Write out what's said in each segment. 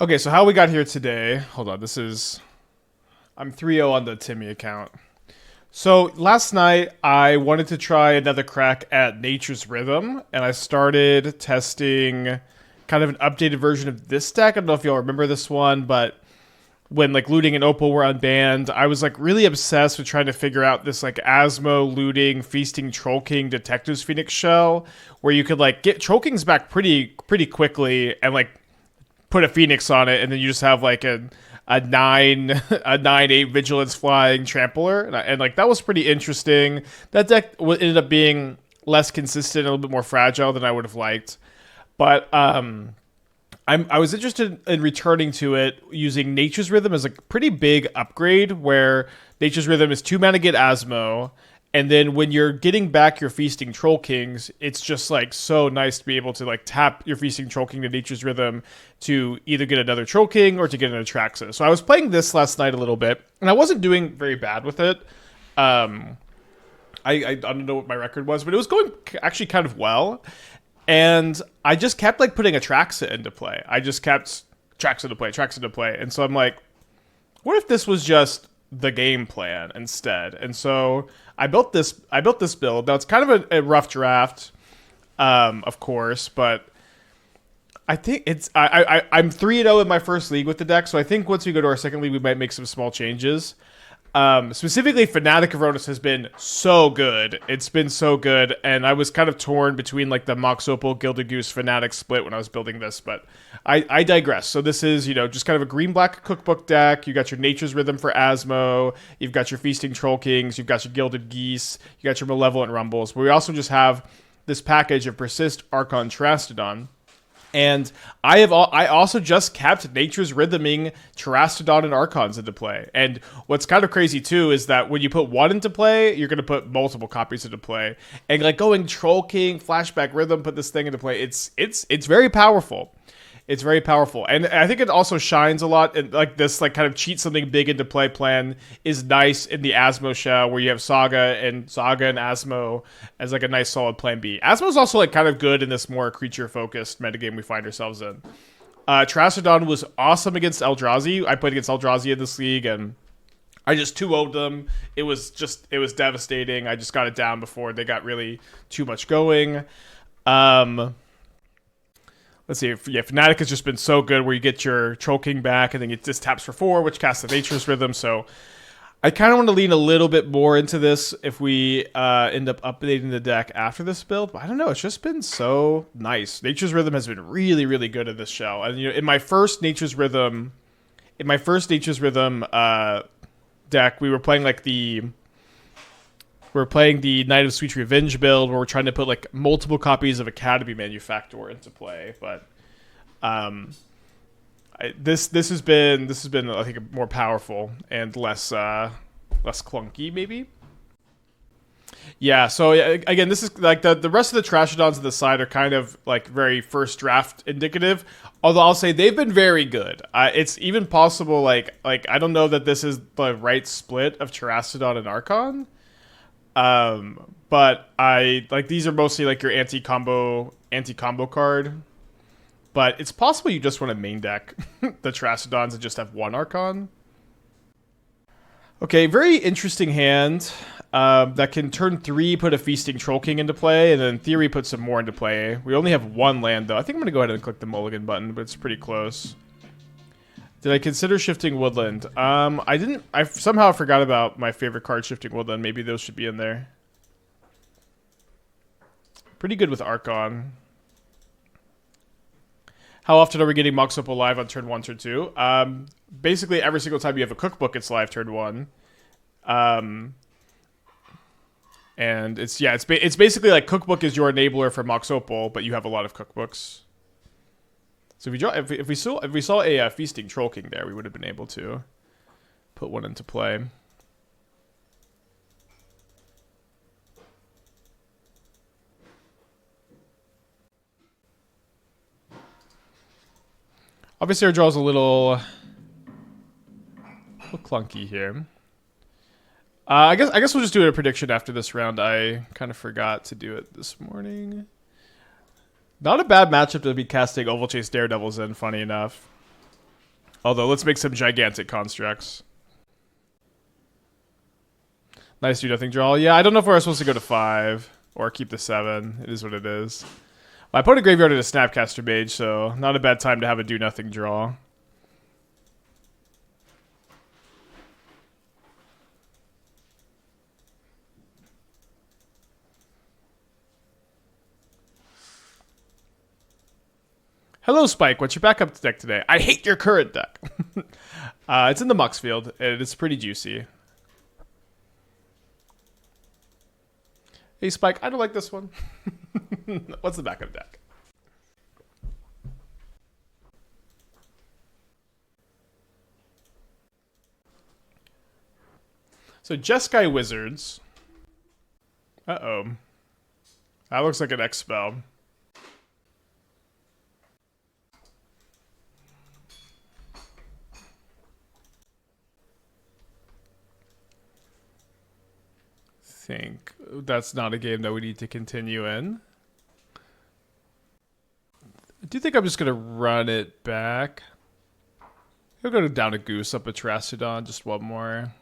Okay, so how we got here today. Hold on, I'm 3-0 on the Timmy account. So last night I wanted to try another crack at Nature's Rhythm, and I started testing kind of an updated version of this deck. I don't know if y'all remember this one, but when like looting and opal were unbanned, I was like really obsessed with trying to figure out this like Asmo looting, feasting, troll king, detectives phoenix shell, where you could like get troll kings back pretty quickly and like put a phoenix on it, and then you just have like a 9/8 vigilance flying trampler, and like that was pretty interesting. That deck ended up being less consistent, a little bit more fragile than I would have liked, but I was interested in returning to it using Nature's Rhythm as a pretty big upgrade, where Nature's Rhythm is 2 mana get Asmo, and then when you're getting back your Feasting Troll Kings, it's just like so nice to be able to like tap your Feasting Troll King to Nature's Rhythm to either get another Troll King or to get an Atraxa. So I was playing this last night a little bit, and I wasn't doing very bad with it. I don't know what my record was, but it was going actually kind of well. And I just kept like putting Atraxa into play. I just kept Atraxa into play. And so I'm like, what if this was just the game plan instead? And so I built this build. Now it's kind of a rough draft, of course, but I think I'm 3-0 in my first league with the deck. So I think once we go to our second league, we might make some small changes. Specifically, Fanatic of Rhonas has been so good. It's been so good, and I was kind of torn between like the Mox Opal, Gilded Goose, Fanatic split when I was building this, but I digress. So this is, just kind of a green-black cookbook deck. You got your Nature's Rhythm for Asmo. You've got your Feasting Troll Kings. You've got your Gilded Geese. You got your Malevolent Rumbles. But we also just have this package of Persist, Archon, Terastodon. And I also just kept Nature's Rhythming Terastodon and Archons into play. And what's kind of crazy too is that when you put one into play, you're going to put multiple copies into play. And like going Troll King, Flashback Rhythm, put this thing into play. It's very powerful. It's very powerful. And I think it also shines a lot. And like this like kind of cheat something big into play plan is nice in the Asmo shell, where you have Saga and Asmo as like a nice solid plan B. Asmo is also like kind of good in this more creature focused metagame we find ourselves in. Terastodon was awesome against Eldrazi. I played against Eldrazi in this league, and I just 2-0'd them. It was devastating. I just got it down before they got really too much going. Let's see. Yeah, Fnatic has just been so good, where you get your Troll King back, and then it just taps for 4, which casts the Nature's Rhythm. So I kind of want to lean a little bit more into this if we end up updating the deck after this build. But I don't know. It's just been so nice. Nature's Rhythm has been really, really good at this shell. And in my first Nature's Rhythm, deck, we were playing like we're playing the Night of Sweet Revenge build, where we're trying to put like multiple copies of Academy Manufactor into play. But this has been I think more powerful and less clunky maybe. Yeah. So again, this is like the rest of the Trashadons on the side are kind of like very first draft indicative. Although I'll say they've been very good. It's even possible like I don't know that this is the right split of Terastodon and Archon. But I like these are mostly like your anti-combo card. But it's possible you just want to main deck the Terastodons and just have one Archon. Okay, very interesting hand. That can turn 3, put a Feasting Troll King into play, and then in theory put some more into play. We only have one land though. I think I'm gonna go ahead and click the mulligan button, but it's pretty close. Did I consider shifting Woodland? I didn't. I somehow forgot about my favorite card, Shifting Woodland. Maybe those should be in there. Pretty good with Archon. How often are we getting Mox Opal live on turn 1, turn 2? Basically, every single time you have a cookbook, it's live turn 1. And it's basically like cookbook is your enabler for Mox Opal, but you have a lot of cookbooks. So if we saw a Feasting Troll King there, we would have been able to put one into play. Obviously, our draw is a little clunky here. I guess we'll just do a prediction after this round. I kind of forgot to do it this morning. Not a bad matchup to be casting Ovalchase Daredevils in, funny enough. Although, let's make some gigantic constructs. Nice do nothing draw. Yeah, I don't know if we're supposed to go to 5 or keep the 7. It is what it is. Well, I put a graveyard in a Snapcaster Mage, so not a bad time to have a do nothing draw. Hello, Spike. What's your backup deck today? I hate your current deck. It's in the Mox field, and it's pretty juicy. Hey, Spike, I don't like this one. What's the backup deck? So, Jeskai Wizards. Uh-oh. That looks like an X-Spell. Think that's not a game that we need to continue in. I do think I'm just gonna run it back. I'll go down a Goose, up a Terastodon, just one more.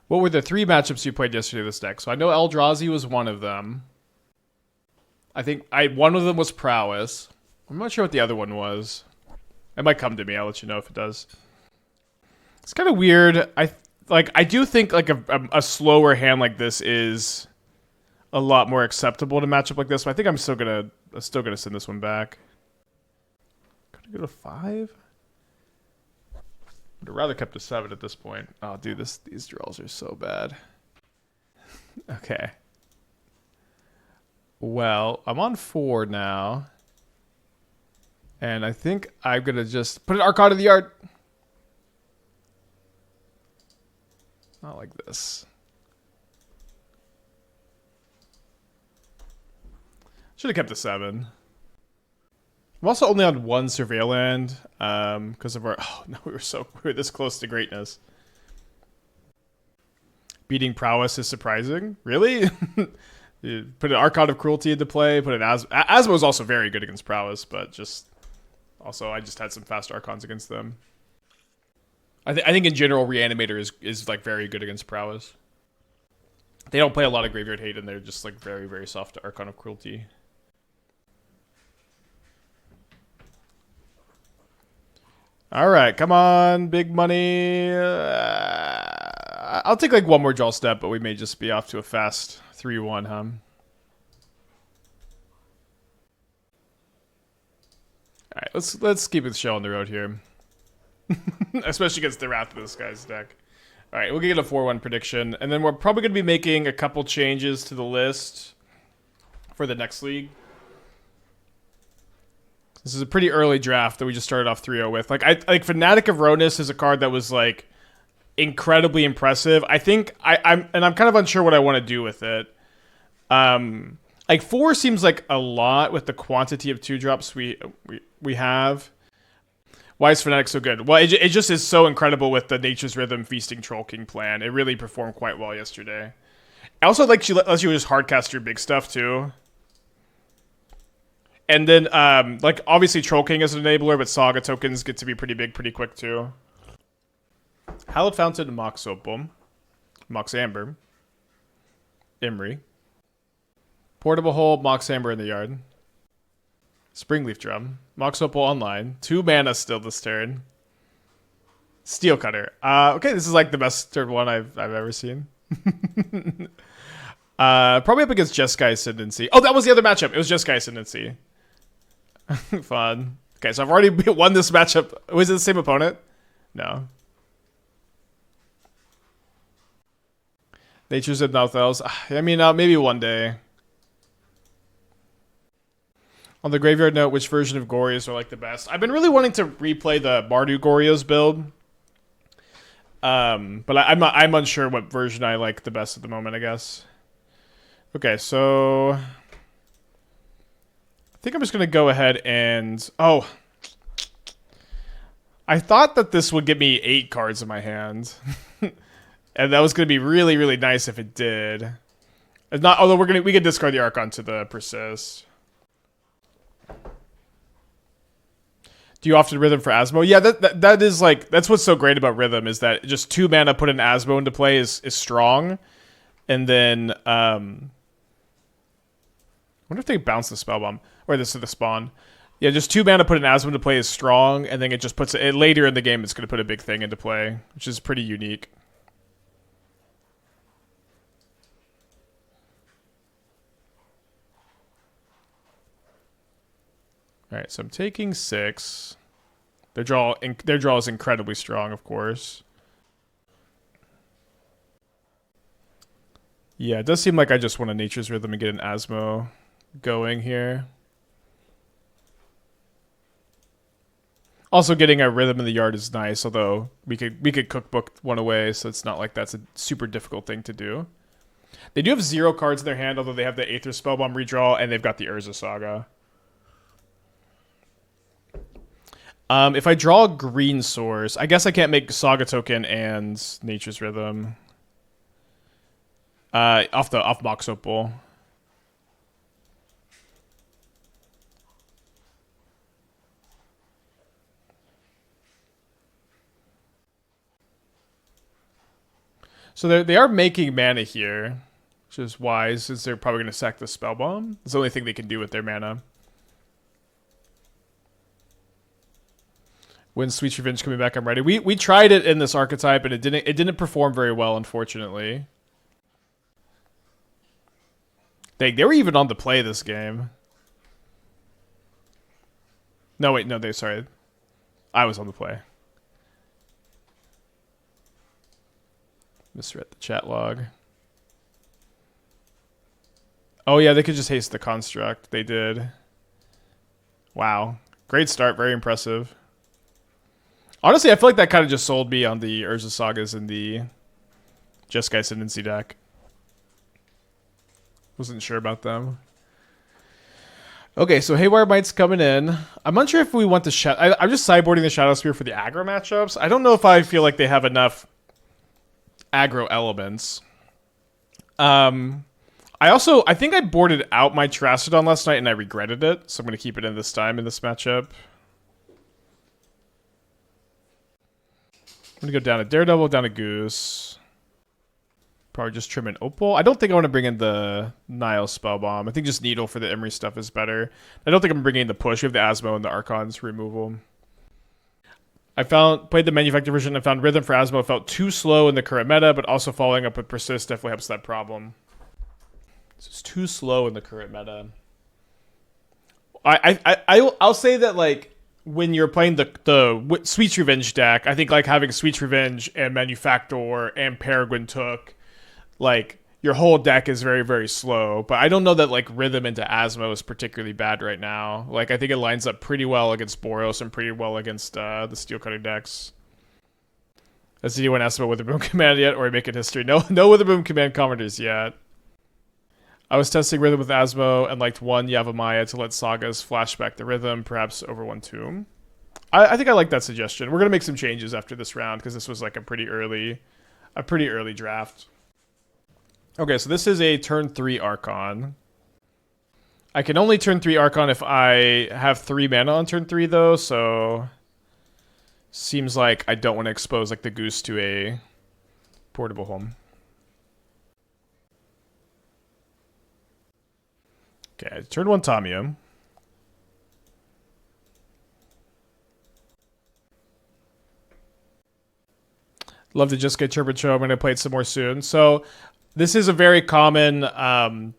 What were the 3 matchups you played yesterday this deck? So I know Eldrazi was one of them. I think one of them was Prowess. I'm not sure what the other one was. It might come to me. I'll let you know if it does. It's kind of weird. I do think like a slower hand like this is a lot more acceptable to match up like this. But I think I'm still gonna send this one back. Could I go to 5? I'd rather kept a 7 at this point. Oh, dude, these draws are so bad. Okay. Well, I'm on 4 now, and I think I'm gonna just put an Archon of the Yard. Not like this. Should have kept the 7. I'm also only on 1 Surveil land because of our. Oh no, we were this close to greatness. Beating Prowess is surprising. Really? You put an Archon of Cruelty into play. Put an Asmo is also very good against Prowess, but I just had some fast Archons against them. I think in general, Reanimator is like very good against Prowess. They don't play a lot of Graveyard Hate, and they're just like very, very soft to Archon of Cruelty. All right, come on, big money. I'll take like one more draw step, but we may just be off to a fast 3-1, huh? All right, let's keep the show on the road here. Especially against the Wrath of this guy's deck. Alright, we'll get a 4-1 prediction. And then we're probably going to be making a couple changes to the list for the next league. This is a pretty early draft that we just started off 3-0 with. Like Fanatic of Rhonas is a card that was like incredibly impressive. I think I'm kind of unsure what I want to do with it. Like 4 seems like a lot with the quantity of 2-drops we have. Why is Fnatic so good? Well, it just is so incredible with the Nature's Rhythm Feasting Troll King plan. It really performed quite well yesterday. I also like she lets you just hardcast your big stuff too. And then like obviously Troll King is an enabler, but Saga tokens get to be pretty big pretty quick too. Hallowed Fountain, Mox Opal, Mox Amber, Imri, Portable Hole, Mox Amber in the yard. Springleaf Drum. Mox Opal online. 2 mana still this turn. Steel Cutter. Okay, this is like the best turn 1 I've ever seen. Probably up against Jeskai Ascendancy. Oh, that was the other matchup. It was Jeskai Ascendancy. Fun. Okay, so I've already won this matchup. Was it the same opponent? No. Nature's of Elves. I mean, maybe one day. On the graveyard note, which version of Goryo's are like the best? I've been really wanting to replay the Mardu Goryo's build. But I'm unsure what version I like the best at the moment, I guess. Okay, so I think I'm just gonna go ahead and I thought that this would give me 8 cards in my hand. And that was gonna be really, really nice if it did. It's not, although we can discard the Archon to the Persist. Do you often Rhythm for Asmo? Yeah, that is like, that's what's so great about Rhythm, is that just 2 mana put an Asmo into play is strong. And then, I wonder if they bounce the Spellbomb. Or this is the spawn. Yeah, just 2 mana put an Asmo into play is strong, and then it just puts it, later in the game it's going to put a big thing into play, which is pretty unique. Alright, so I'm taking 6. Their draw is incredibly strong, of course. Yeah, it does seem like I just want a Nature's Rhythm and get an Asmo going here. Also, getting a Rhythm in the yard is nice, although we could cookbook one away, so it's not like that's a super difficult thing to do. They do have 0 cards in their hand, although they have the Aether Spellbomb redraw, and they've got the Urza Saga. If I draw a green source, I guess I can't make Saga token and Nature's Rhythm. Off Mox Opal. So they are making mana here, which is wise, since they're probably going to sack the Spellbomb. It's the only thing they can do with their mana. When Sweet's Revenge coming back, I'm ready. We tried it in this archetype, and it didn't perform very well, unfortunately. They were even on the play this game. No, wait, no, sorry. I was on the play. Misread the chat log. Oh yeah, they could just haste the construct. They did. Wow. Great start, very impressive. Honestly, I feel like that kind of just sold me on the Urza Sagas and the Jeskai Ascendancy deck. Wasn't sure about them. Okay, so Haywire Mite's coming in. I'm unsure if we want the I'm just sideboarding the Shadowspear for the aggro matchups. I don't know if I feel like they have enough aggro elements. I think I boarded out my Terastodon last night and I regretted it, so I'm going to keep it in this time in this matchup. I'm going to go down to Daredevil, down to Goose. Probably just trim an Opal. I don't think I want to bring in the Nihil Spellbomb. I think just Needle for the Emery stuff is better. I don't think I'm bringing in the push. We have the Asmo and the Archon's removal. Played the manufactured version. I found Rhythm for Asmo felt too slow in the current meta, but also following up with Persist definitely helps that problem. It's too slow in the current meta. I'll say that, like, when you're playing the Sweet's Revenge deck, I think like having Sweet's Revenge and Manufactor and Peregrine Took, like, your whole deck is very, very slow. But I don't know that like Rhythm into Asmo is particularly bad right now. Like, I think it lines up pretty well against Boros and pretty well against the Steel Cutting decks. Has anyone asked about Witherboom Command yet, or making history? No Witherboom Command commenters yet. I was testing Rhythm with Asmo and liked one Yavimaya to let Sagas flashback the Rhythm, perhaps over one Tomb. I think I like that suggestion. We're gonna make some changes after this round because this was like a pretty early draft. Okay, so this is a turn 3 Archon. I can only turn 3 Archon if I have 3 mana on turn 3 though, so seems like I don't want to expose like the Goose to a portable home. Okay, turn 1 Tamiyo. Love to just get Turbid Show. I'm going to play it some more soon. So this is a very common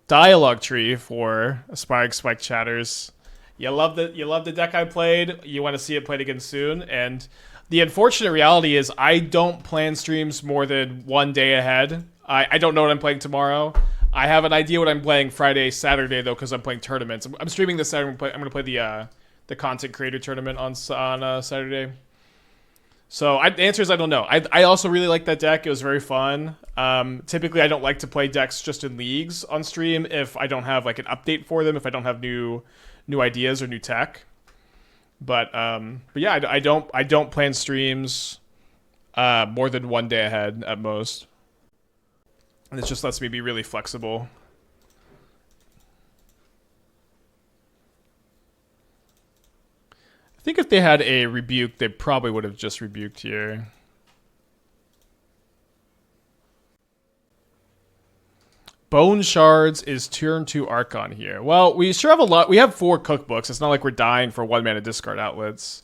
dialogue tree for Aspiring Spike Chatters. You love the deck I played. You want to see it played again soon. And the unfortunate reality is I don't plan streams more than one day ahead. I don't know what I'm playing tomorrow. I have an idea what I'm playing Friday, Saturday, though, because I'm playing tournaments. I'm streaming this Saturday. I'm going to play the content creator tournament on Saturday. So the answer is I don't know. I also really like that deck. It was very fun. Typically, I don't like to play decks just in leagues on stream if I don't have like an update for them, if I don't have new ideas or new tech. But yeah, I don't plan streams more than one day ahead at most. And it just lets me be really flexible. I I think if they had a rebuke, they probably would have just rebuked here. Bone Shards is turn 2 Archon here. Well, we sure have a lot. We have 4 cookbooks. It's not like we're dying for 1-mana discard outlets.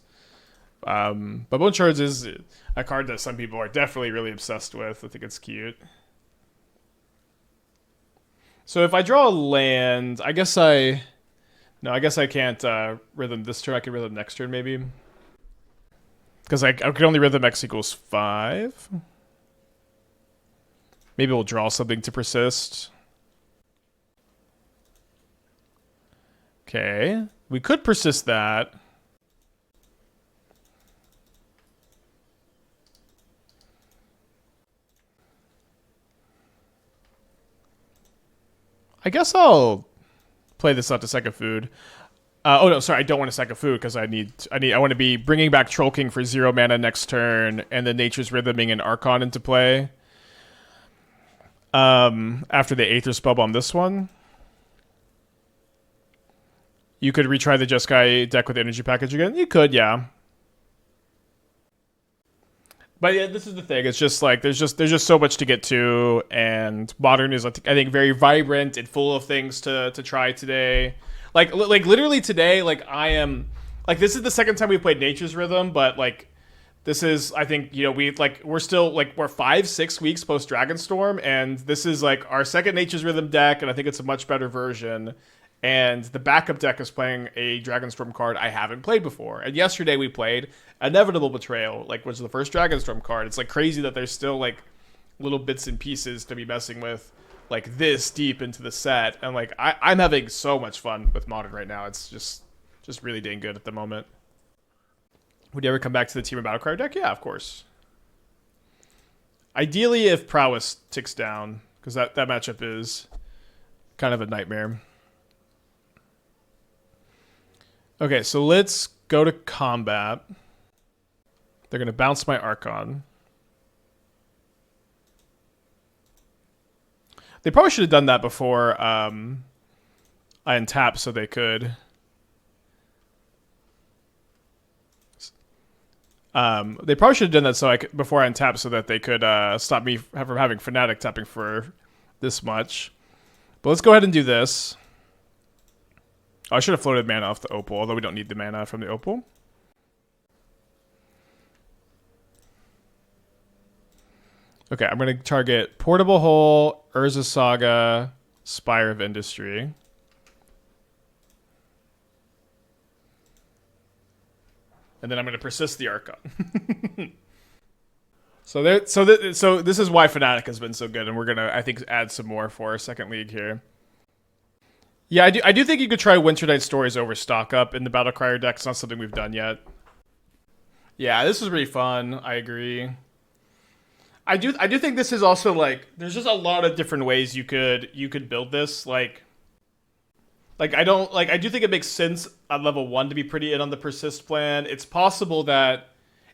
But Bone Shards is a card that some people are definitely really obsessed with. I think it's cute. So if I draw a land, I guess I... No, I guess I can't rhythm this turn. I can rhythm next turn, maybe. Because I can only rhythm X equals 5. Maybe we'll draw something to persist. Okay. We could persist that. I guess I'll play this out to second food. Oh no, sorry, I don't want to second food because I want to be bringing back Troll King for 0 mana next turn, and then Nature's Rhythming and Archon into play. After the Aether Spellbomb this one. You could retry the Jeskai deck with Energy Package again. You could, yeah. But yeah, this is the thing. It's just like there's just so much to get to, and Modern is I think very vibrant and full of things to try today. Like literally today, like I am like this is the second time we played Nature's Rhythm, but like this is I think we're still like we're 5-6 weeks post Dragonstorm, and this is like our second Nature's Rhythm deck, and I think it's a much better version. And the backup deck is playing a Dragonstorm card I haven't played before. And yesterday we played Inevitable Betrayal, like which was the first Dragonstorm card. It's like crazy that there's still like little bits and pieces to be messing with like this deep into the set. And like I'm having so much fun with Modern right now. It's just really dang good at the moment. Would you ever come back to the Team of Battlecry deck? Yeah, of course. Ideally if Prowess ticks down, because that matchup is kind of a nightmare. Okay, so let's go to combat. They're going to bounce my Archon. They probably should have done that before I untap so they could. They probably should have done that before I untap so that they could stop me from having Fanatic tapping for this much. But let's go ahead and do this. Oh, I should have floated mana off the Opal, although we don't need the mana from the Opal. Okay, I'm going to target Portable Hole, Urza Saga, Spire of Industry. And then I'm going to persist the Archon. So this is why Fnatic has been so good, and we're going to, I think, add some more for our second league here. Yeah, I do think you could try Winternight Stories over Stock Up in the Battlecryer deck. It's not something we've done yet. Yeah, this is really fun. I agree. I do think this is also like there's just a lot of different ways you could build this. Like I do think it makes sense at level 1 to be pretty in on the persist plan. It's possible that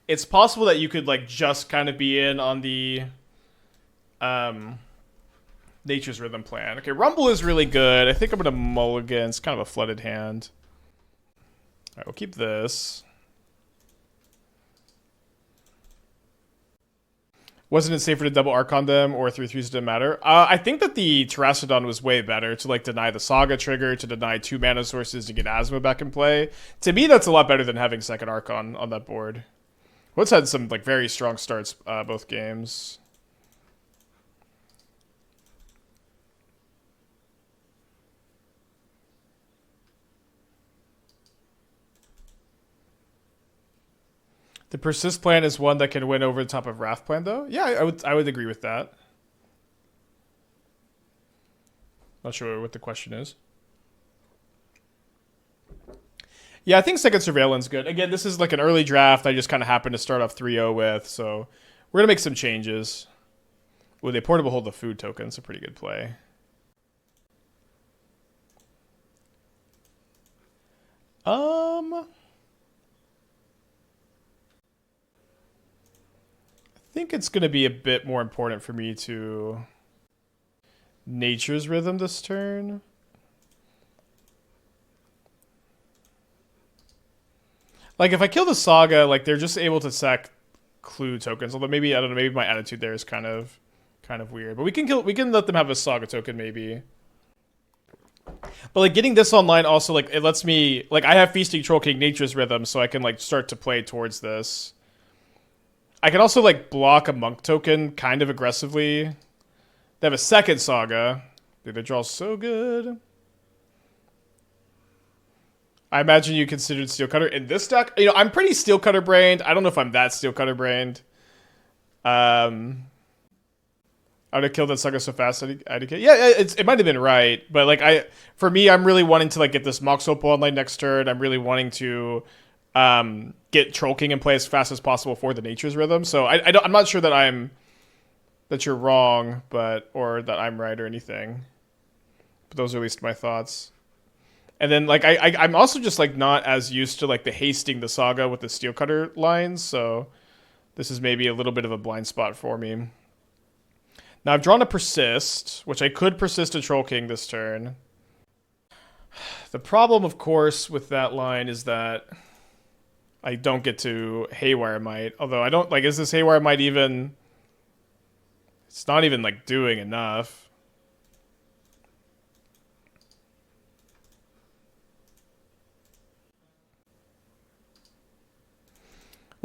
you could like just kind of be in on the Nature's Rhythm plan. Okay, Rumble is really good. I think I'm going to mulligan. It's kind of a flooded hand. All right, we'll keep this. Wasn't it safer to double Archon them or 3/3s didn't matter? I think that the Terastodon was way better to like deny the Saga trigger, to deny 2 mana sources to get Asmo back in play. To me, that's a lot better than having second Archon on that board. Woods had some like very strong starts both games. The persist plan is one that can win over the top of Wrath plan, though. Yeah, I would agree with that. Not sure what the question is. Yeah, I think second Surveillance good. Again, this is like an early draft. I just kind of happened to start off 3-0 with, so we're gonna make some changes. Ooh, they Portable Hold the food token. It's a pretty good play. I think it's going to be a bit more important for me to Nature's Rhythm this turn. Like, if I kill the Saga, like, they're just able to sack clue tokens. Although maybe, I don't know, maybe my attitude there is kind of weird. But we can let them have a Saga token, maybe. But, like, getting this online also, like, it lets me... Like, I have Feasting Troll King Nature's Rhythm, so I can, like, start to play towards this. I can also, like, block a Monk token kind of aggressively. They have a second Saga. Dude, they draw so good. I imagine you considered Steel Cutter in this deck. You know, I'm pretty Steel Cutter brained. I don't know if I'm that Steel Cutter brained. I would have killed that Saga so fast. Yeah, it might have been right, but like for me, I'm really wanting to like get this Mox Opal online next turn. I'm really wanting to get Troll King in play as fast as possible for the Nature's Rhythm. So I'm not sure that you're wrong, or that I'm right or anything. But those are at least my thoughts. And then, like, I'm also just, like, not as used to, like, the hasting the Saga with the Steel Cutter lines, so this is maybe a little bit of a blind spot for me. Now, I've drawn a Persist, which I could Persist a Troll King this turn. The problem, of course, with that line is that I don't get to Haywire Mite, although I don't, like, is this Haywire Mite even... It's not even, like, doing enough.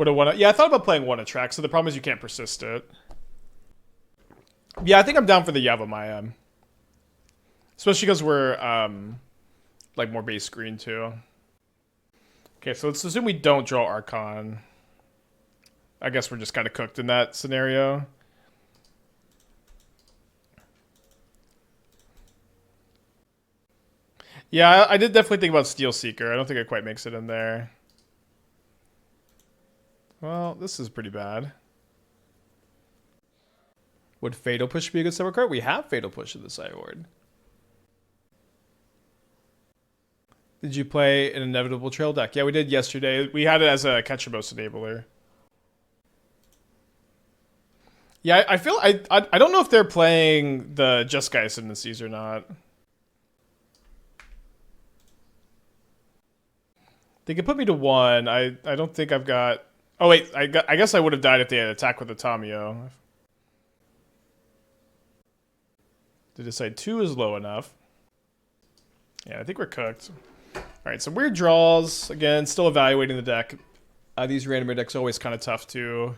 Yeah, I thought about playing one Attract, so the problem is you can't persist it. Yeah, I think I'm down for the Yavimaya. Especially because we're, like, more base green, too. Okay, so let's assume we don't draw Archon. I guess we're just kind of cooked in that scenario. Yeah, I did definitely think about Steel Seeker. I don't think it quite makes it in there. Well, this is pretty bad. Would Fatal Push be a good sideboard card? We have Fatal Push in the sideboard. Did you play an Inevitable Trail deck? Yeah, we did yesterday. We had it as a Catch-a-Most enabler. Yeah, I feel... I don't know if they're playing the Jeskai Ascendancies or not. They could put me to 1. I don't think I've got... Oh, wait. I guess I would have died if they had attack with a Tamio. They decide 2 is low enough. Yeah, I think we're cooked. Alright, some weird draws. Again, still evaluating the deck. These randomer decks are always kind of tough to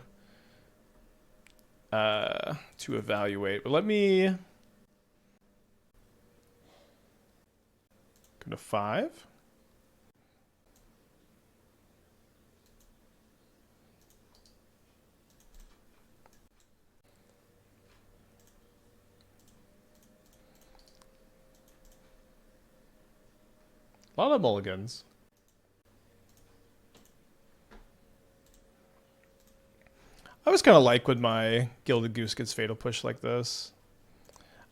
evaluate. But let me... go to 5. A lot of mulligans. I always kind of like when my Gilded Goose gets Fatal Push like this.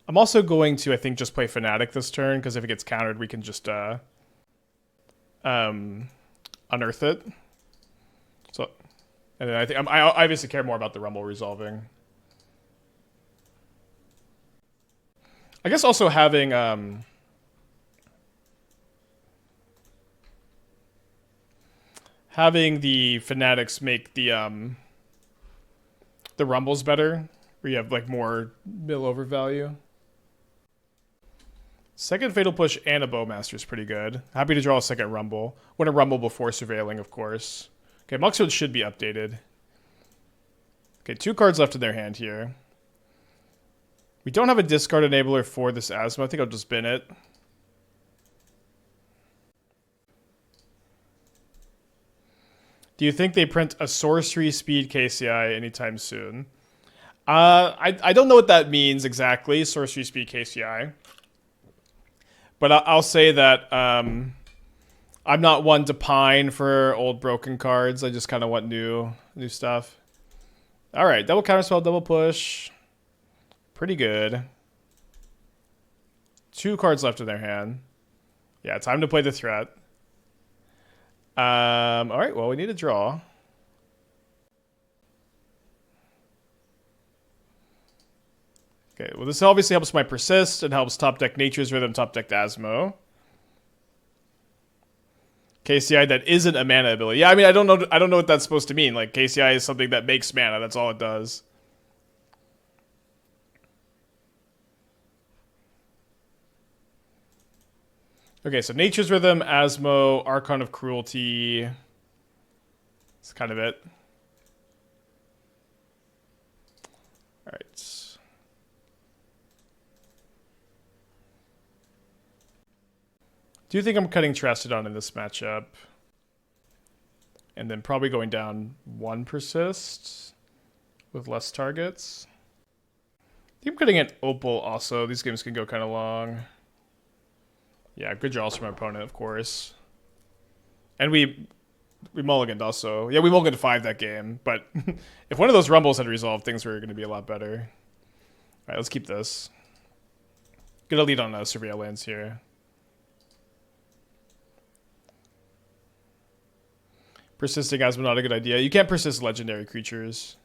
I'm also going to, I think, just play Fanatic this turn, because if it gets countered, we can just unearth it. So, and then I obviously care more about the Rumble resolving. I guess also having the Fanatics make the Rumbles better, where you have like more mill over value. Second Fatal Push and a Bowmaster is pretty good. Happy to draw a second Rumble. Want to Rumble before Surveilling, of course. Okay, Mox Opal should be updated. Okay, 2 cards left in their hand here. We don't have a discard enabler for this Asmo. I think I'll just bin it. Do you think they print a Sorcery Speed KCI anytime soon? I don't know what that means exactly, Sorcery Speed KCI. But I'll say that I'm not one to pine for old broken cards. I just kind of want new stuff. All right, double counterspell, double push. Pretty good. 2 cards left in their hand. Yeah, time to play the threat. All right, well, we need a draw. Okay, well, this obviously helps my Persist. It helps top deck Nature's Rhythm, top deck Asmo. KCI that isn't a mana ability. Yeah, I mean, I don't know what that's supposed to mean. Like, KCI is something that makes mana. That's all it does. Okay, so Nature's Rhythm, Asmo, Archon of Cruelty. That's kind of it. Alright. Do you think I'm cutting Terastodon in this matchup? And then probably going down 1 Persist with less targets. I think I'm cutting an Opal also. These games can go kind of long. Yeah, good draws from my opponent, of course. And we mulliganed also. Yeah, we mulliganed 5 that game. But if one of those Rumbles had resolved, things were going to be a lot better. Alright, let's keep this. Gonna lead on Surveil lands here. Persisting Asmo, not a good idea. You can't persist legendary creatures.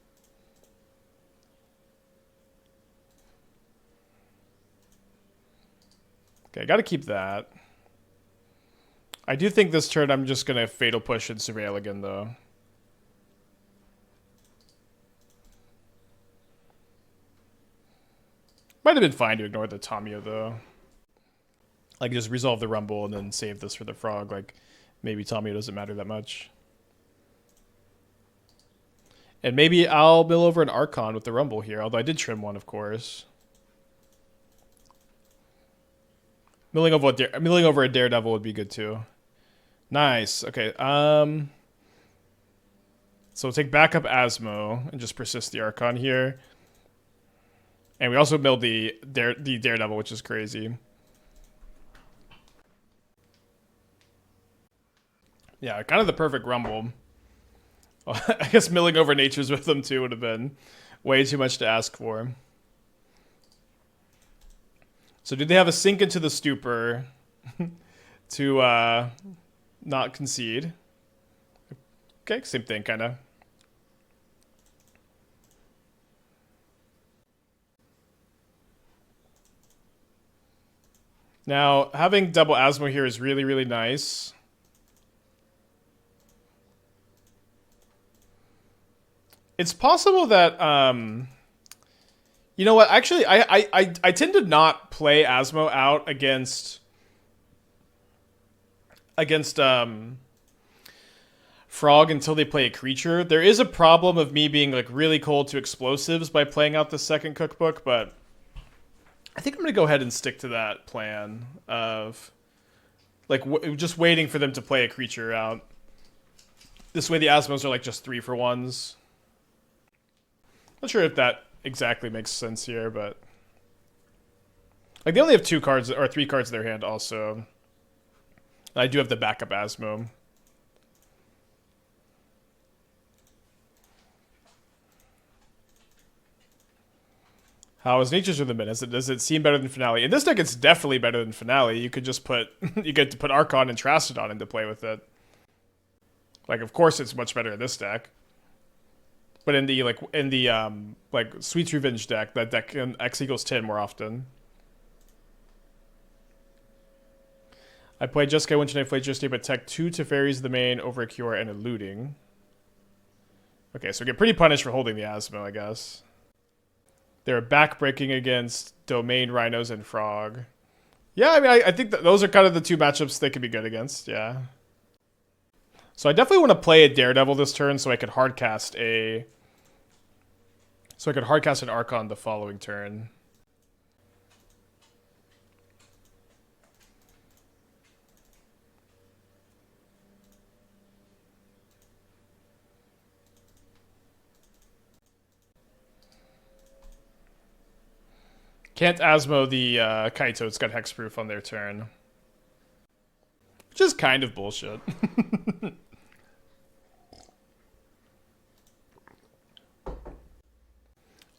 Okay, gotta keep that. I do think this turn I'm just gonna Fatal Push and Surveil again, though. Might have been fine to ignore the Tamiyo, though. Like, just resolve the Rumble and then save this for the Frog. Like, maybe Tamiyo doesn't matter that much. And maybe I'll mill over an Archon with the Rumble here, although I did trim one, of course. Milling over a Daredevil would be good too. Nice. Okay. So we'll take backup Asmo and just persist the Archon here. And we also milled the Daredevil, which is crazy. Yeah, kind of the perfect Rumble. Well, I guess milling over Nature's with them too would have been way too much to ask for. So did they have a sink into the stupor to not concede? Okay, same thing, kind of. Now, having double Asmo here is really, really nice. It's possible that, you know what? Actually, I tend to not play Asmo out against Frog until they play a creature. There is a problem of me being like really cold to explosives by playing out the second cookbook, but I think I'm gonna go ahead and stick to that plan of like just waiting for them to play a creature out. This way, the Asmos are like just 3-for-1s. Not sure if that exactly makes sense here, but like they only have 2 cards or 3 cards in their hand also. I do have the backup Asmo. How is Nature's Rhythm been? Does it seem better than Finale? In this deck, it's definitely better than Finale. You could just put you get to put Archon and Terastodon into play with it. Like, of course, it's much better in this deck. But in the like Sweet's Revenge deck, that deck can X equals 10 more often. I played Jessica Winter Night, played Jessica, but tech 2 Teferis the main, over a Cure, and eluding. Okay, so get pretty punished for holding the Asmo, I guess. They're backbreaking against Domain, Rhinos, and Frog. Yeah, I mean, I think that those are kind of the 2 matchups they could be good against, yeah. So I definitely want to play a Daredevil this turn so I could hardcast a... So I could hardcast an Archon the following turn. Can't Asmo the Kaito. It's got hexproof on their turn. Which is kind of bullshit.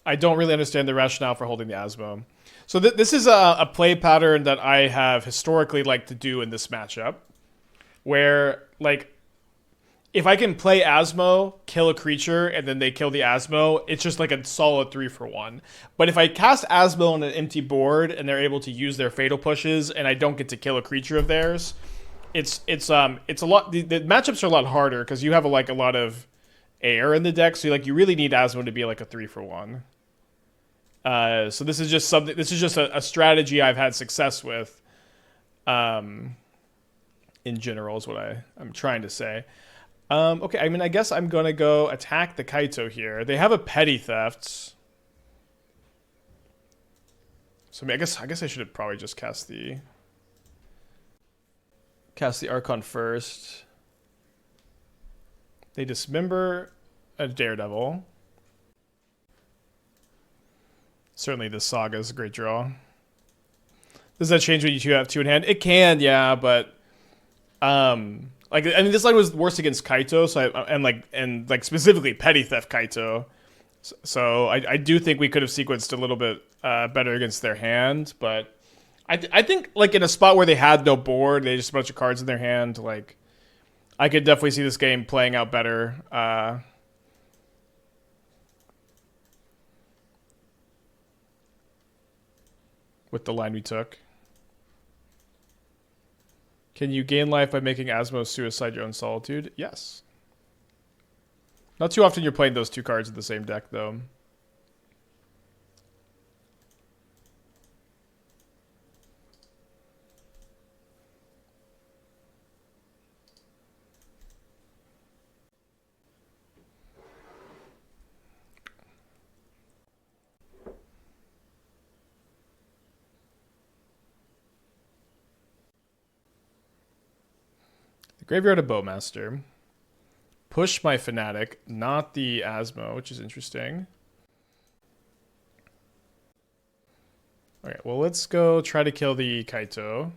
I don't really understand the rationale for holding the Asmo. So this is a play pattern that I have historically liked to do in this matchup. Where, like, if I can play Asmo, kill a creature, and then they kill the Asmo, it's just like a solid 3-for-1. But if I cast Asmo on an empty board, and they're able to use their Fatal Pushes, and I don't get to kill a creature of theirs, it's a lot. The matchups are a lot harder because you have a lot of air in the deck, so you really need Asmo to be like a 3-for-1. So this is just something. This is just a strategy I've had success with. In general, is what I'm trying to say. Okay, I mean, I guess I'm gonna go attack the Kaito here. They have a Petty Theft. So I mean, I guess I should have probably just cast the Archon first. They dismember a Daredevil. Certainly this Saga is a great draw. Does that change when you have 2 in hand? It can, yeah, but like, I mean, this line was worse against Kaito, so and specifically Petty Theft Kaito. So I do think we could have sequenced a little bit better against their hand, but I think like in a spot where they had no board, they just a bunch of cards in their hand, like I could definitely see this game playing out better. With the line we took. Can you gain life by making Asmo suicide your own solitude? Yes. Not too often you're playing those 2 cards in the same deck, though. The Graveyard of Bowmaster. Push my Fanatic, not the Asmo, which is interesting. Okay, well, let's go try to kill the Kaito.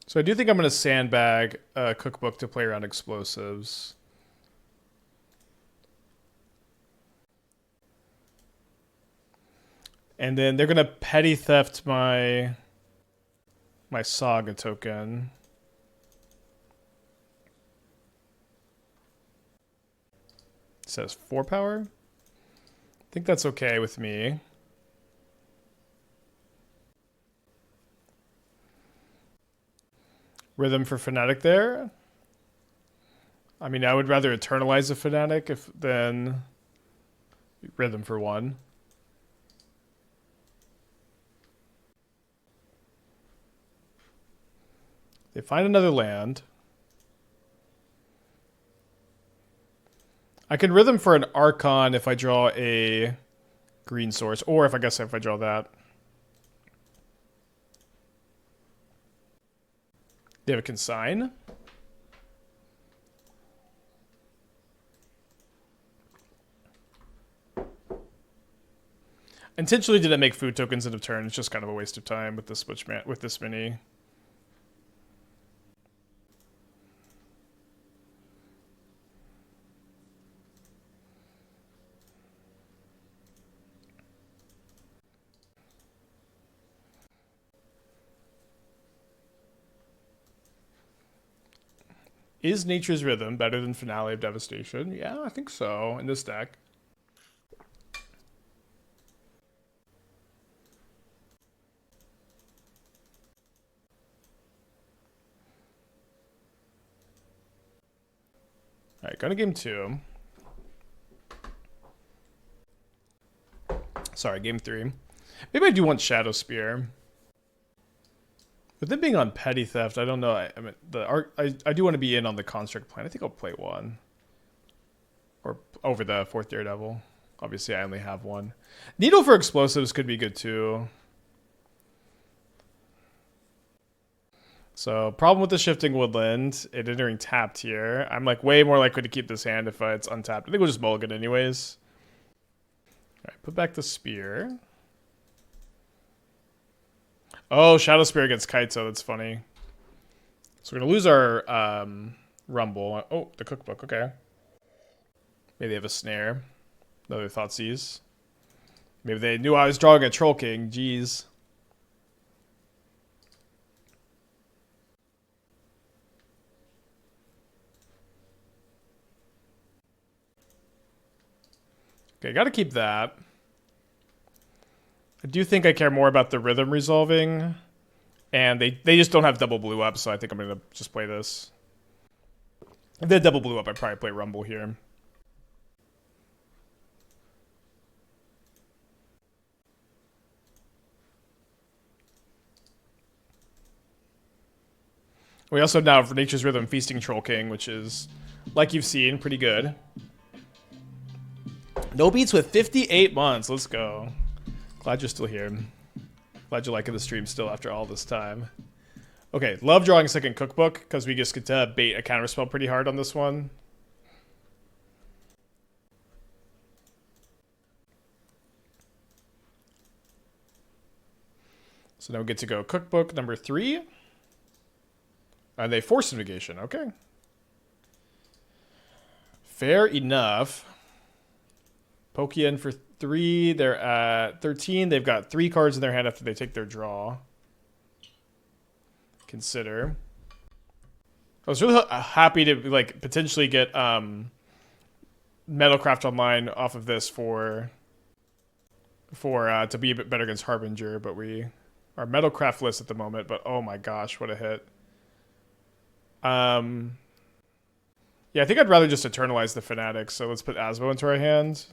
So I do think I'm going to sandbag a cookbook to play around explosives. And then they're going to Petty Theft my Saga token. It says 4 power. I think that's okay with me. Rhythm for Fanatic there. I mean, I would rather Eternalize a Fanatic than Rhythm for 1. They find another land. I can Rhythm for an Archon if I draw a green source, or if I draw that. They have a Consign. Intentionally didn't make food tokens end of turn. It's just kind of a waste of time with this with this mini. Is Nature's Rhythm better than Finale of Devastation? Yeah, I think so in this deck. Alright, go to game 2. Sorry, game 3. Maybe I do want Shadowspear. With them being on Petty Theft, I don't know. I mean, I do want to be in on the Construct plan. I think I'll play 1. Or over the 4th Daredevil. Obviously, I only have 1. Needle for explosives could be good too. So, problem with the Shifting Woodland, it entering tapped here. I'm like way more likely to keep this hand if it's untapped. I think we'll just mulligan anyways. Alright, put back the Spear. Oh, Shadowspear against Kaito. That's funny. So we're going to lose our Rumble. Oh, the Cookbook. Okay. Maybe they have a Snare. Another Thoughtseize. Maybe they knew I was drawing a Troll King. Jeez. Okay, gotta keep that. I do think I care more about the rhythm resolving. And they just don't have double blue up, so I think I'm going to just play this. If they had double blue up, I'd probably play Rumble here. We also now have Nature's Rhythm Feasting Troll King, which is, like you've seen, pretty good. No beats with 58 months. Let's go. Glad you're still here. Glad you're liking the stream still after all this time. Okay, love drawing a second cookbook, because we just get to bait a counterspell pretty hard on this one. So now we get to go cookbook number 3. And they force negation, okay. Fair enough. Pokian for 3, they're at 13. They've got 3 cards in their hand after they take their draw. Consider. I was really happy to like potentially get Metalcraft Online off of this for to be a bit better against Harbinger, but we are Metalcraftless at the moment. But oh my gosh, what a hit! Yeah, I think I'd rather just eternalize the Fanatic. So let's put Asmo into our hand.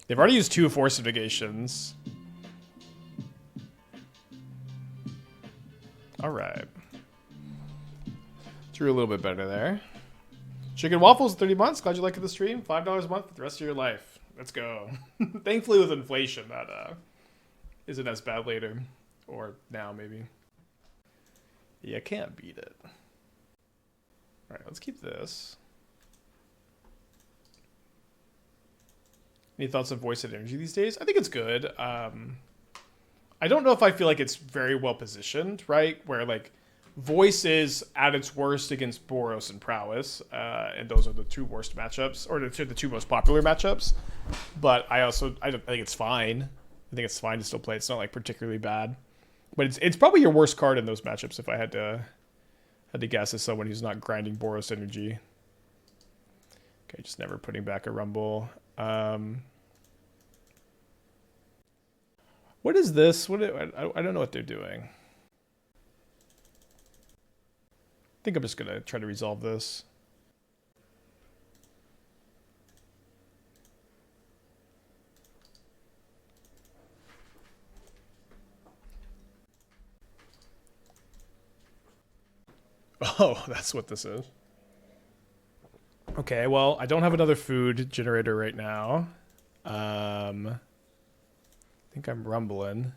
They've already used 2 Force of Negations. Alright. Drew a little bit better there. Chicken Waffles, 30 months. Glad you liked the stream. $5 a month for the rest of your life. Let's go. Thankfully with inflation, that isn't as bad later. Or now, maybe. Yeah, can't beat it. Alright, let's keep this. Any thoughts on voice and energy these days? I think it's good. I don't know if I feel like it's very well positioned, right? Where like voice is at its worst against Boros and Prowess, and those are the 2 worst matchups, or the 2 most popular matchups. But I think it's fine. I think it's fine to still play. It's not like particularly bad, but it's probably your worst card in those matchups if I had to guess as someone who's not grinding Boros energy. Okay, just never putting back a Rumble. What is this? I don't know what they're doing. I think I'm just going to try to resolve this. Oh, that's what this is. Okay, well, I don't have another food generator right now. I think I'm rumbling.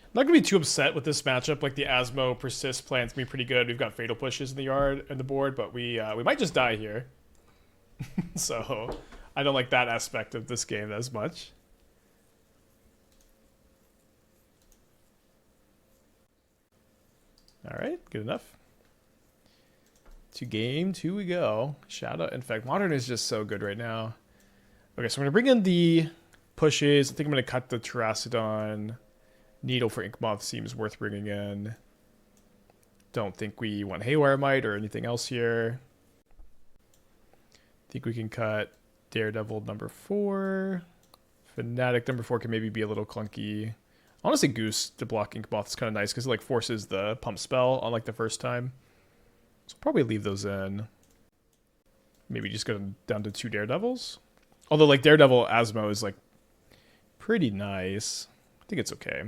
I'm not gonna be too upset with this matchup. Like the Asmo Persist plans me pretty good. We've got Fatal Pushes in the yard and the board, but we might just die here. So I don't like that aspect of this game as much. All right, good enough. To game 2 we go. Shadow. In fact, Modern is just so good right now. Okay, so I'm gonna bring in the pushes. I think I'm gonna cut the Terastodon. Needle for Inkmoth seems worth bringing in. Don't think we want Haywire Mite or anything else here. Think we can cut Daredevil number 4. Fanatic number 4 can maybe be a little clunky. I want to say Goose to block Inkmoth is kind of nice because it like forces the pump spell on like the first time. So probably leave those in. Maybe just go down to 2 Daredevils. Although like Daredevil Asmo is like pretty nice. I think it's okay.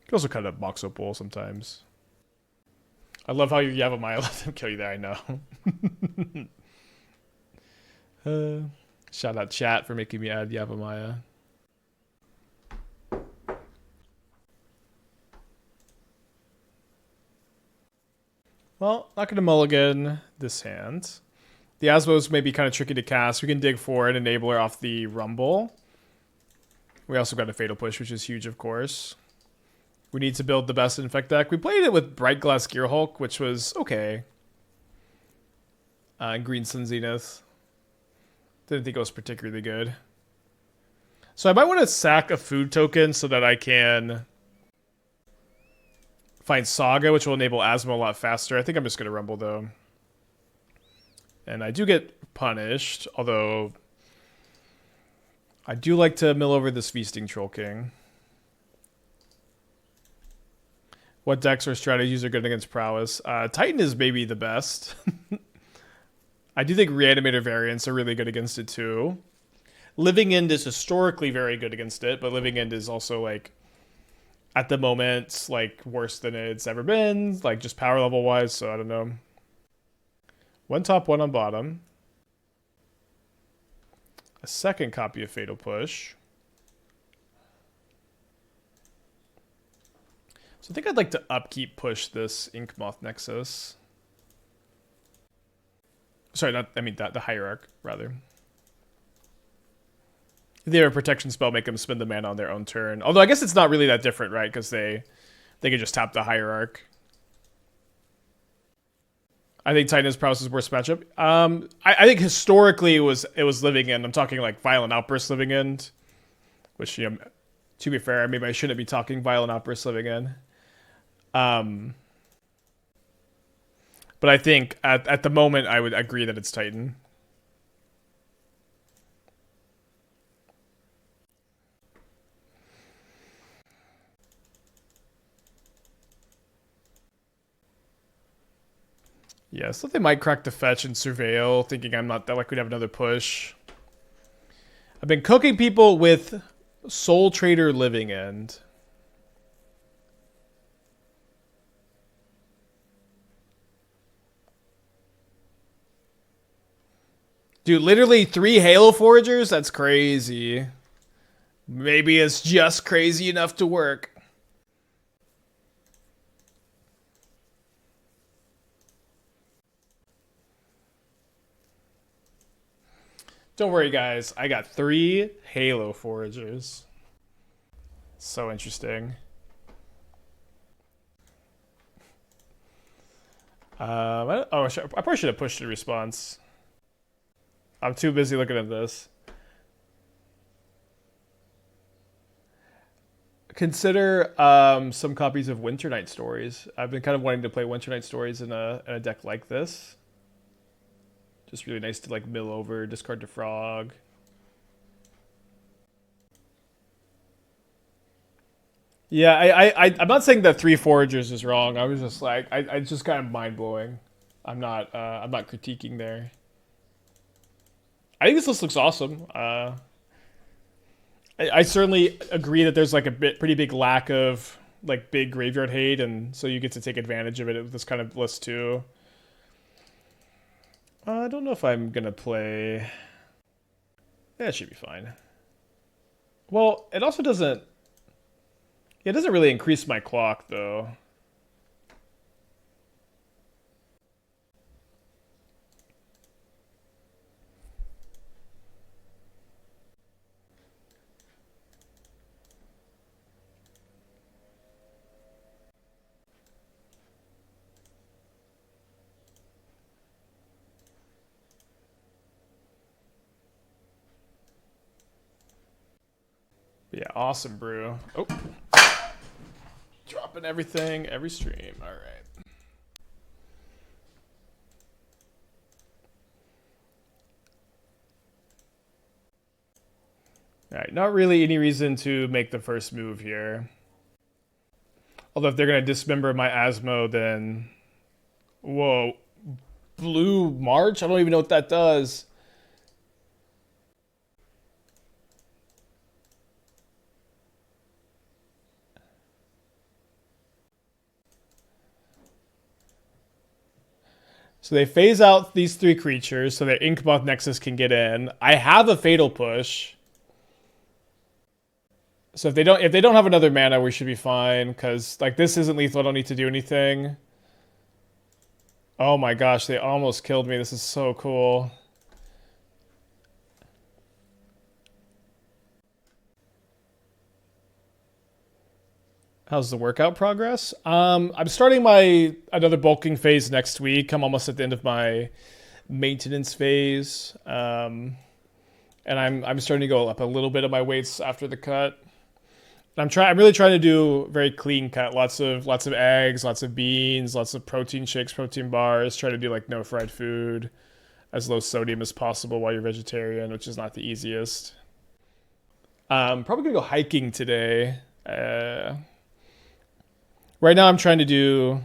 You can also cut up Mox Opal sometimes. I love how you Yavimaya let them kill you there, I know. Shout out chat for making me add Yavimaya. Well, not going to mulligan this hand. The Asmos may be kind of tricky to cast. We can dig for an enabler off the Rumble. We also got a Fatal Push, which is huge, of course. We need to build the best Infect deck. We played it with Bright Glass Gearhulk, which was okay. I don't like that aspect of this game as much. I think it's fine to still play. It's not like particularly bad. But it's probably your worst card in those matchups if I had to guess as someone who's not grinding Boros and Prowess, and those are the 2 most popular matchups. But I also think it's fine. Green Sun Zenith. Didn't think it was particularly good. So I might want to sack a food token so that I can find Saga, which will enable Asmo a lot faster. I think I'm just going to Rumble, though. And I do get punished, although I do like to mill over this Feasting Troll King. What decks or strategies are good against Prowess? Titan is maybe the best. I do think Reanimator variants are really good against it, too. Living End is historically very good against it, but Living End is also, like, at the moment, like, worse than it's ever been, like, just power level-wise, so I don't know. One top, one on bottom. A second copy of Fatal Push. So I think I'd like to upkeep push this Inkmoth Nexus. Sorry, the Hierarch, rather. If they have a protection spell, make them spend the mana on their own turn. Although I guess it's not really that different, right? Because they could just tap the Hierarch. I think Titan's Prowess is worst matchup. I think historically it was Living End. I'm talking like Violent Outburst Living End. Which, you know, to be fair, maybe I shouldn't be talking Violent Outburst Living End. But I think at the moment I would agree that it's Titan. Yeah, so they might crack the fetch and surveil, thinking I'm not that likely to have another push. I've been cooking people with Soul Trader Living End. Dude, literally 3 Halo Foragers? That's crazy. Maybe it's just crazy enough to work. Don't worry, guys. I got 3 Halo Foragers. So interesting. I probably should have pushed a response. I'm too busy looking at this. Consider some copies of Winter Night Stories. I've been kind of wanting to play Winter Night Stories in a deck like this. Just really nice to like mill over, discard to Frog. Yeah, I'm not saying that 3 Foragers is wrong. I was just like, it's just kind of mind blowing. I'm not critiquing there. I think this list looks awesome. I certainly agree that there's like a pretty big lack of like big graveyard hate, and so you get to take advantage of it with this kind of list too. I don't know if I'm gonna play. Yeah, it should be fine. Well, it also doesn't. It doesn't really increase my clock though. Yeah, awesome, Brew. Oh. Dropping everything, every stream. All right. All right, not really any reason to make the first move here. Although if they're going to dismember my Asmo, then... Whoa. Blue March? I don't even know what that does. So they phase out these 3 creatures so that Inkmoth Nexus can get in. I have a Fatal Push. So if they don't have another mana, we should be fine, because like this isn't lethal, I don't need to do anything. Oh my gosh, they almost killed me. This is so cool. How's the workout progress? I'm starting my another bulking phase next week. I'm almost at the end of my maintenance phase. And I'm starting to go up a little bit of my weights after the cut. I'm really trying to do very clean cut. Lots of eggs, lots of beans, lots of protein shakes, protein bars. Try to do like no fried food, as low sodium as possible while you're vegetarian, which is not the easiest. Probably gonna go hiking today. Right now I'm trying to do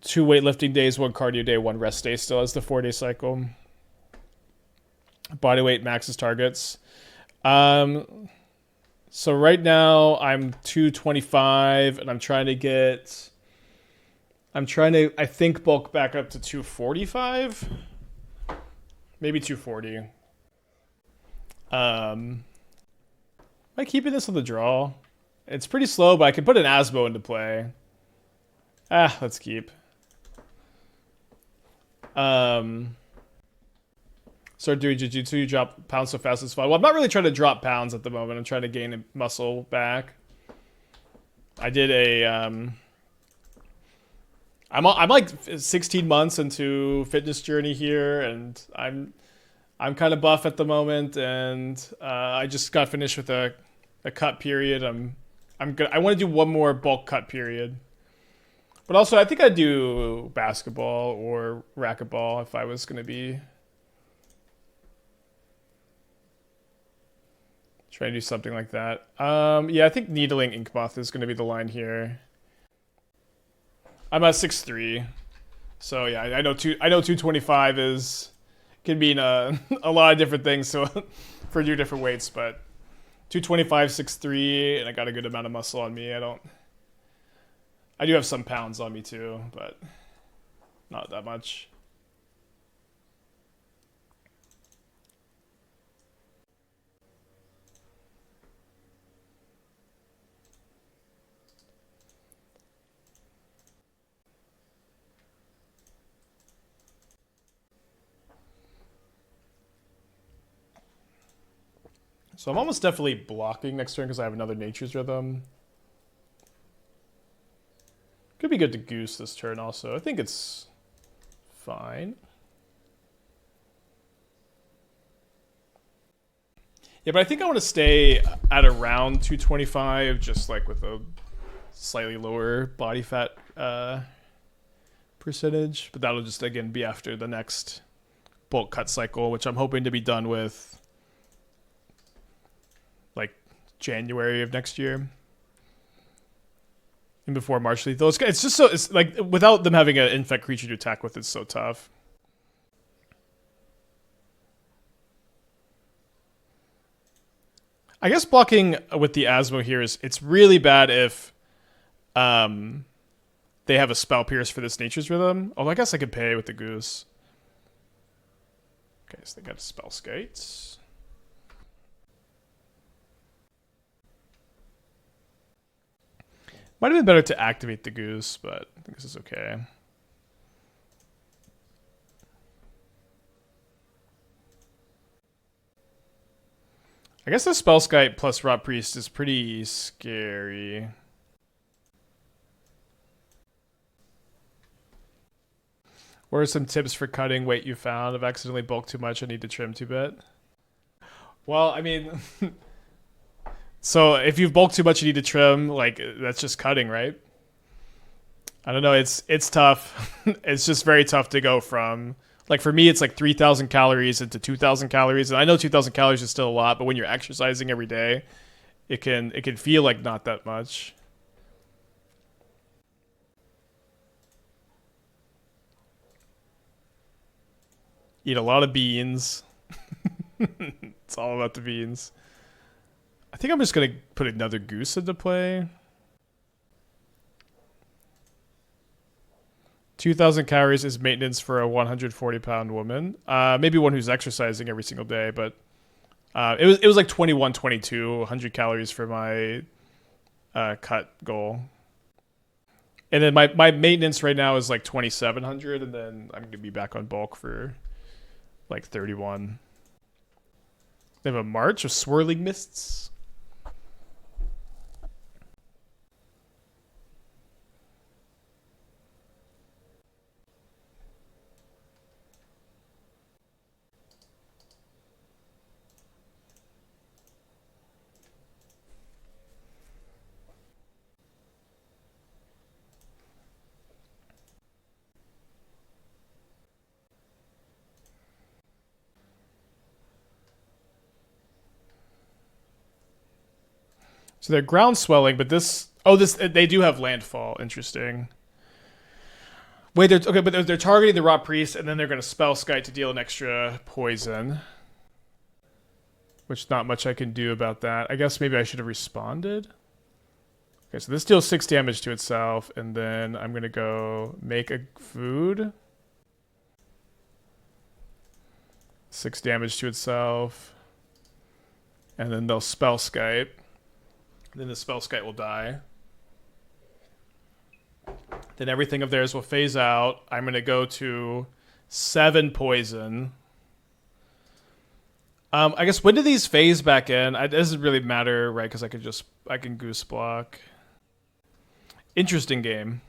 2 weightlifting days, 1 cardio day, 1 rest day still as the 4-day cycle. Body weight maxes targets. So right now I'm 225 and I'm trying to, I think, bulk back up to 245. Maybe 240. Am I keeping this on the draw? It's pretty slow, but I can put an Asmo into play. Let's keep. Start doing jiu-jitsu, you drop pounds so fast it's fun. Well, I'm not really trying to drop pounds at the moment. I'm trying to gain muscle back. I did a I'm like 16 months into fitness journey here, and I'm kind of buff at the moment, and I just got finished with a cut period. I'm good. I want to do 1 more bulk cut period. But also I think I'd do basketball or racquetball if I was going to be trying to do something like that. Yeah, I think needling ink moth is going to be the line here. I'm at 6'3", so yeah, I know 225 can mean a lot of different things. So for your different weights, but 225, 6'3", and I got a good amount of muscle on me. I do have some pounds on me too, but not that much. So I'm almost definitely blocking next turn because I have another Nature's Rhythm. Could be good to Goose this turn also. I think it's fine. Yeah, but I think I want to stay at around 225, just like with a slightly lower body fat percentage. But that'll just, again, be after the next bulk cut cycle, which I'm hoping to be done with like January of next year. And before Marsh Lethal. It's just so, it's like, without them having an infect creature to attack with, it's so tough. I guess blocking with the Asmo here it's really bad if they have a Spell Pierce for this Nature's Rhythm. Oh, I guess I could pay with the Goose. Okay, so they got a Spell Skates. Might have been better to activate the Goose, but I think this is okay. I guess the Spellskite plus Rot Priest is pretty scary. What are some tips for cutting weight you found? I've accidentally bulked too much. I need to trim too bit. Well, I mean, so if you've bulked too much, you need to trim. Like, that's just cutting, right? I don't know. It's tough. It's just very tough to go from, like, for me, it's like 3,000 calories into 2,000 calories. And I know 2,000 calories is still a lot, but when you're exercising every day, it can feel like not that much. Eat a lot of beans. It's all about the beans. I think I'm just going to put another Goose into play. 2,000 calories is maintenance for a 140-pound woman. Maybe one who's exercising every single day, but it was like 21, 22, 100 calories for my cut goal. And then my maintenance right now is like 2,700, and then I'm going to be back on bulk for like 31. They have a March of Swirling Mists. So they're ground swelling, but this... Oh, they do have landfall. Interesting. Wait, but they're targeting the Rot Priest, and then they're going to spell Skite to deal an extra poison. Which not much I can do about that. I guess maybe I should have responded. Okay, so this deals 6 damage to itself, and then I'm going to go make a food. 6 damage to itself. And then they'll spell Skite. Then the spell Skite will die. Then everything of theirs will phase out. I'm going to go to 7 poison. I guess when do these phase back in? It doesn't really matter, right? Because I can Goose Block. Interesting game.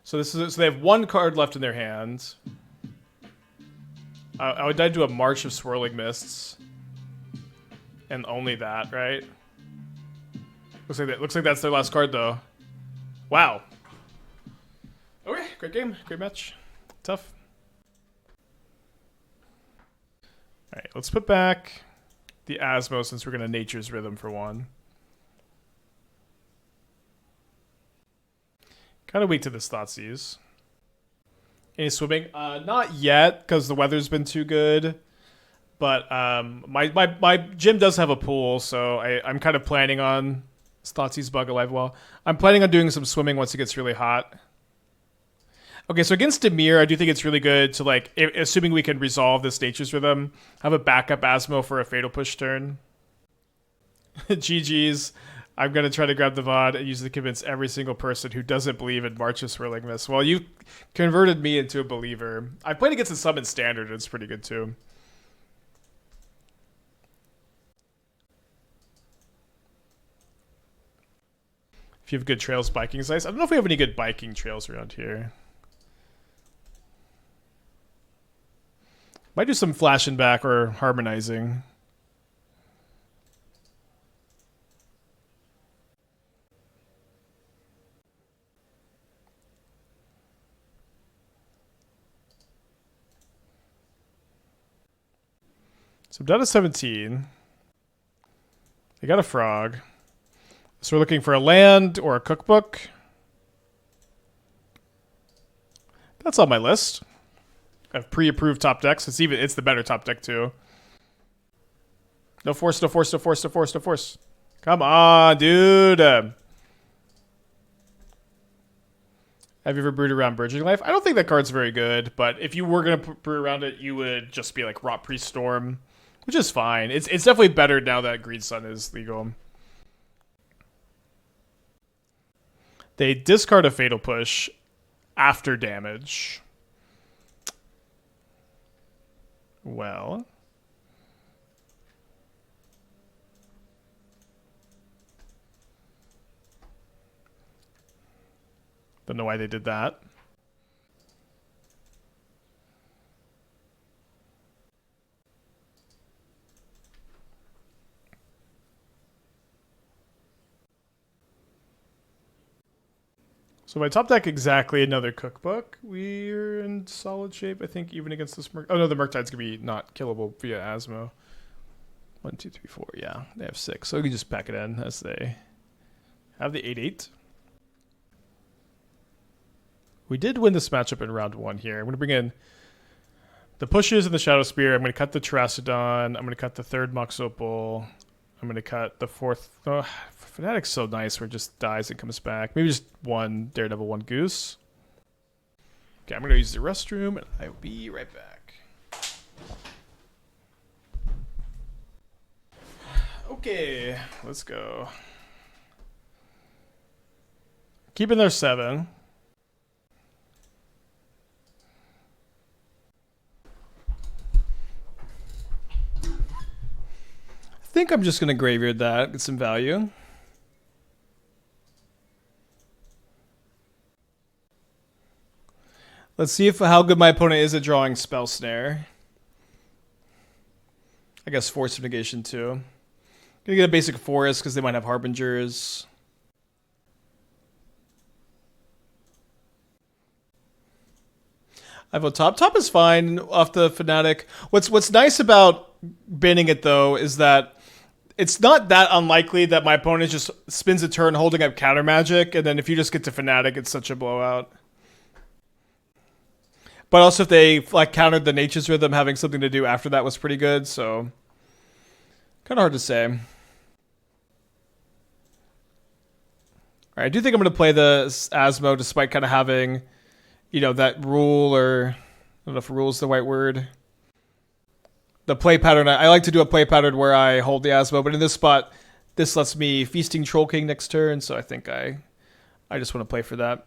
So they have 1 card left in their hands. I would do a March of Swirling Mists. And only that, right? Looks like that's their last card, though. Wow. Okay, great game. Great match. Tough. Alright, let's put back the Asmo since we're going to Nature's Rhythm for 1. Kind of weak to this Thoughtseize. Any swimming? Not yet, because the weather's been too good. But my gym does have a pool, so I'm kind of planning on... Thoughtseize Bug alive well. I'm planning on doing some swimming once it gets really hot. Okay, so against Dimir, I do think it's really good to, like, assuming we can resolve this Nature's Rhythm, have a backup Asmo for a Fatal Push turn. GG's. I'm going to try to grab the VOD and use it to convince every single person who doesn't believe in March of Swirling Mist. Well, you converted me into a believer. I played against the Summon Standard, and it's pretty good too. If you have good trails, biking sites. I don't know if we have any good biking trails around here. Might do some flashing back or harmonizing. So I'm down to 17. They got a frog. So we're looking for a land or a cookbook. That's on my list. I have pre-approved top decks. It's the better top deck too. No force, no force, no force, no force, no force. Come on, dude. Have you ever brewed around Burgeoning Life? I don't think that card's very good, but if you were going to brew around it, you would just be like Rot Priest Storm, which is fine. It's definitely better now that Green Sun is legal. They discard a Fatal Push after damage. Well. Don't know why they did that. So if I top deck exactly another cookbook, we're in solid shape, I think, even against this Murk. Oh no, the Murktide's gonna be not killable via Asmo. 1, 2, 3, 4. Yeah, they have 6, so we can just pack it in as they have the 8/8. We did win this matchup in round 1 here. I'm gonna bring in the pushes and the Shadowspear. I'm gonna cut the Terastodon. I'm gonna cut the 3rd Mox Opal. I'm gonna cut the 4th. Oh, Fanatic's so nice where it just dies and comes back. Maybe just 1 Daredevil, 1 Goose. Okay, I'm gonna use the restroom and I'll be right back. Okay, let's go. Keeping their 7. I think I'm just gonna graveyard that, get some value. Let's see how good my opponent is at drawing Spell Snare. I guess Force of Negation too. Gonna get a basic Forest because they might have Harbingers. I vote top. Top is fine off the Fanatic. What's nice about banning it though is that it's not that unlikely that my opponent just spends a turn holding up counter magic, and then if you just get to Fanatic, it's such a blowout. But also if they like countered the Nature's Rhythm, having something to do after that was pretty good, so kind of hard to say. Alright, I do think I'm going to play the Asmo despite kind of having, you know, that rule, or I don't know if rule is the right word. The play pattern, I like to do a play pattern where I hold the Asmo, but in this spot, this lets me Feasting Troll King next turn, so I think I just want to play for that.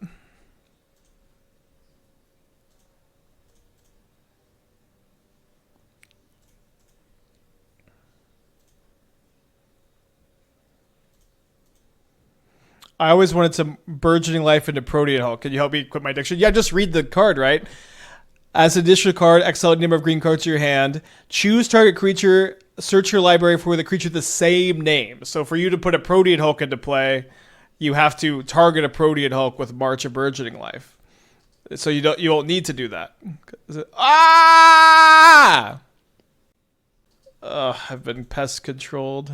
I always wanted to Burgeoning Life into Protean Hulk. Can you help me equip my diction? Yeah, just read the card, right? As an additional card, exile a number of green cards to your hand. Choose target creature. Search your library for the creature with the same name. So for you to put a Protean Hulk into play, you have to target a Protean Hulk with March of Burgeoning Life. So you won't need to do that. Ah! Ugh, I've been pest controlled.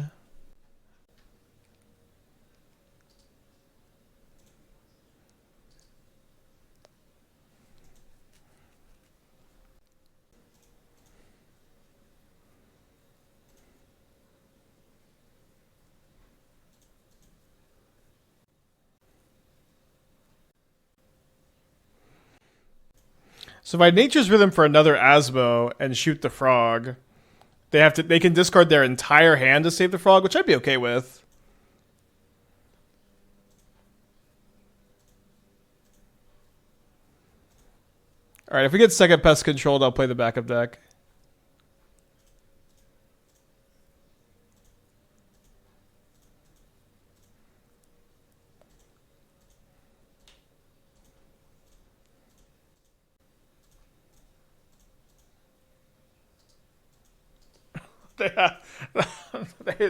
So if I Nature's Rhythm for another Asmo and shoot the frog, they can discard their entire hand to save the frog, which I'd be okay with. Alright, if we get second pest controlled, I'll play the backup deck.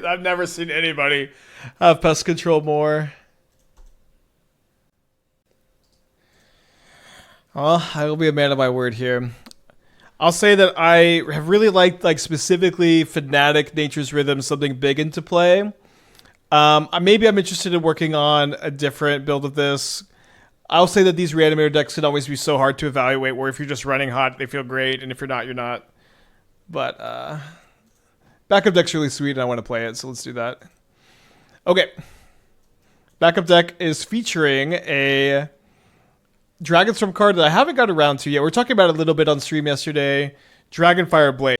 I've never seen anybody have pest control more. Well, I will be a man of my word here. I'll say that I have really liked, like, specifically Fanatic Nature's Rhythm, something big into play. Maybe I'm interested in working on a different build of this. I'll say that these Reanimator decks can always be so hard to evaluate, where if you're just running hot, they feel great, and if you're not, you're not. But, backup deck's really sweet, and I want to play it, so let's do that. Okay. Backup deck is featuring a Dragonstorm card that I haven't got around to yet. We were talking about it a little bit on stream yesterday. Dragonfire Blade.